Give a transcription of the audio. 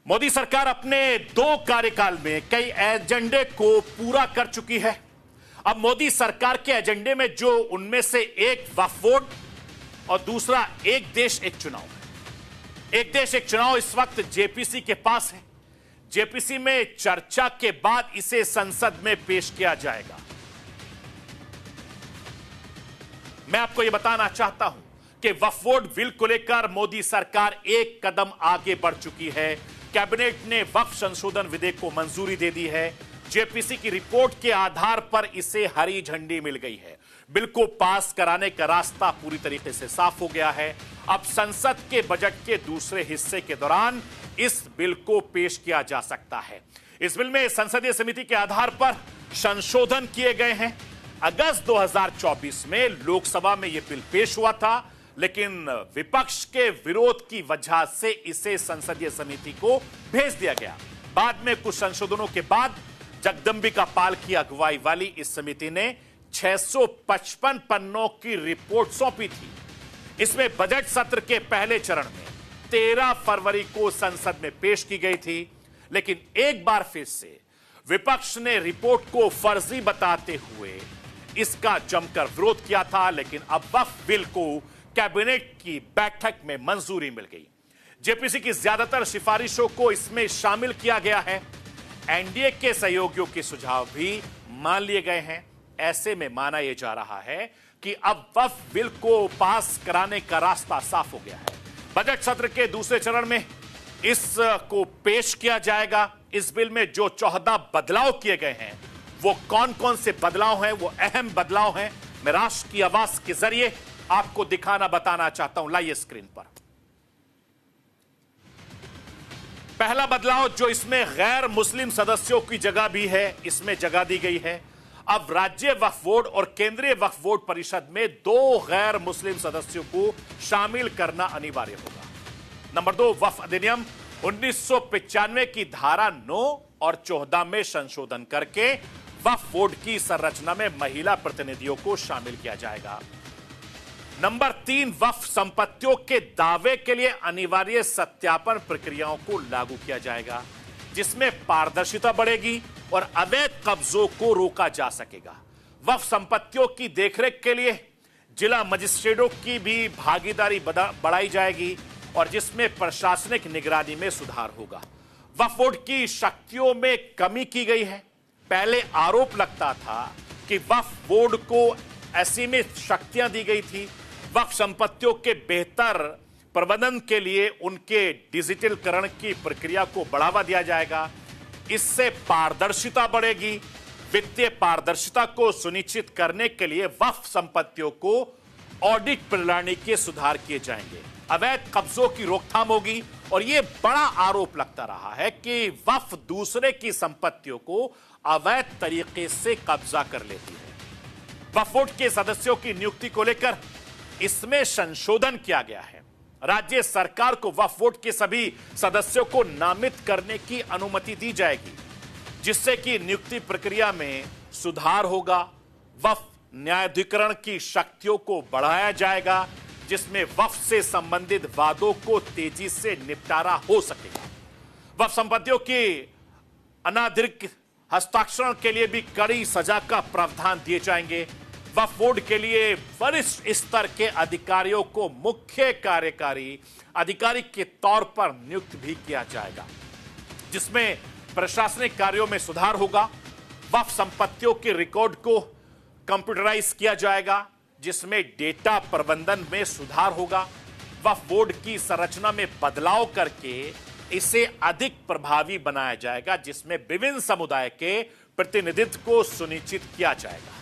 मोदी सरकार अपने 2 कार्यकाल में कई एजेंडे को पूरा कर चुकी है। अब मोदी सरकार के एजेंडे में जो उनमें से एक वक्फ बोर्ड और दूसरा एक देश एक चुनाव। एक देश एक चुनाव इस वक्त जेपीसी के पास है। जेपीसी में चर्चा के बाद इसे संसद में पेश किया जाएगा। मैं आपको यह बताना चाहता हूं कि वक्फ बोर्ड बिल को लेकर मोदी सरकार एक कदम आगे बढ़ चुकी है। कैबिनेट ने वक्फ संशोधन विधेयक को मंजूरी दे दी है। जेपीसी की रिपोर्ट के आधार पर इसे हरी झंडी मिल गई है। बिल को पास कराने का रास्ता पूरी तरीके से साफ हो गया है। अब संसद के बजट के दूसरे हिस्से के दौरान इस बिल को पेश किया जा सकता है। इस बिल में संसदीय समिति के आधार पर संशोधन किए गए हैं। अगस्त 2024 में लोकसभा में यह बिल पेश हुआ था, लेकिन विपक्ष के विरोध की वजह से इसे संसदीय समिति को भेज दिया गया। बाद में कुछ संशोधनों के बाद जगदंबिका पाल की अगुवाई वाली इस समिति ने 655 पन्नों की रिपोर्ट सौंपी थी। इसमें बजट सत्र के पहले चरण में 13 फरवरी को संसद में पेश की गई थी, लेकिन एक बार फिर से विपक्ष ने रिपोर्ट को फर्जी बताते हुए इसका जमकर विरोध किया था। लेकिन अब वक्फ बिल को कैबिनेट की बैठक में मंजूरी मिल गई। जेपीसी की ज्यादातर सिफारिशों को इसमें शामिल किया गया है। एनडीए के सहयोगियों के सुझाव भी मान लिए गए हैं। ऐसे में माना यह जा रहा है कि अब वक्फ बिल को पास कराने का रास्ता साफ हो गया है। बजट सत्र के दूसरे चरण में इसको पेश किया जाएगा। इस बिल में जो 14 बदलाव किए गए हैं, वो कौन कौन से बदलाव हैं, वो अहम बदलाव हैं, मैं राष्ट्र की आवाज के जरिए आपको दिखाना बताना चाहता हूं। लाइए स्क्रीन पर। पहला बदलाव जो इसमें गैर मुस्लिम सदस्यों की जगह भी है, इसमें जगह दी गई है। अब राज्य वक्फ बोर्ड और केंद्रीय वक्फ बोर्ड परिषद में 2 गैर मुस्लिम सदस्यों को शामिल करना अनिवार्य होगा। नंबर 2, वक्फ अधिनियम 1995 की धारा 9 और 14 में संशोधन करके वक्फ बोर्ड की संरचना में महिला प्रतिनिधियों को शामिल किया जाएगा। नंबर 3, वक्फ संपत्तियों के दावे के लिए अनिवार्य सत्यापन प्रक्रियाओं को लागू किया जाएगा, जिसमें पारदर्शिता बढ़ेगी और अवैध कब्जों को रोका जा सकेगा। वक्फ संपत्तियों की देखरेख के लिए जिला मजिस्ट्रेटों की भी भागीदारी बढ़ाई जाएगी और जिसमें प्रशासनिक निगरानी में सुधार होगा। वक्फ बोर्ड की शक्तियों में कमी की गई है। पहले आरोप लगता था कि वक्फ बोर्ड को असीमित शक्तियां दी गई थी। वक्फ संपत्तियों के बेहतर प्रबंधन के लिए उनके डिजिटलीकरण की प्रक्रिया को बढ़ावा दिया जाएगा। इससे पारदर्शिता बढ़ेगी। वित्तीय पारदर्शिता को सुनिश्चित करने के लिए वक्फ संपत्तियों को ऑडिट प्रणाली के सुधार किए जाएंगे। अवैध कब्जों की रोकथाम होगी। और यह बड़ा आरोप लगता रहा है कि वक्फ दूसरे की संपत्तियों को अवैध तरीके से कब्जा कर लेती है। वक्फ बोर्ड के सदस्यों की नियुक्ति को लेकर इसमें संशोधन किया गया है। राज्य सरकार को वक्फ बोर्ड के सभी सदस्यों को नामित करने की अनुमति दी जाएगी, जिससे कि नियुक्ति प्रक्रिया में सुधार होगा। वक्फ न्यायाधिकरण की शक्तियों को बढ़ाया जाएगा, जिसमें वक्फ से संबंधित वादों को तेजी से निपटारा हो सकेगा। वक्फ संपत्तियों की अनाधिकृत हस्ताक्षरण के लिए भी कड़ी सजा का प्रावधान दिए जाएंगे। वक्फ बोर्ड के लिए वरिष्ठ स्तर के अधिकारियों को मुख्य कार्यकारी अधिकारी के तौर पर नियुक्त भी किया जाएगा, जिसमें प्रशासनिक कार्यों में सुधार होगा। वक्फ संपत्तियों के रिकॉर्ड को कंप्यूटराइज किया जाएगा, जिसमें डेटा प्रबंधन में सुधार होगा। वक्फ बोर्ड की संरचना में बदलाव करके इसे अधिक प्रभावी बनाया जाएगा, जिसमें विभिन्न समुदाय के प्रतिनिधित्व को सुनिश्चित किया जाएगा।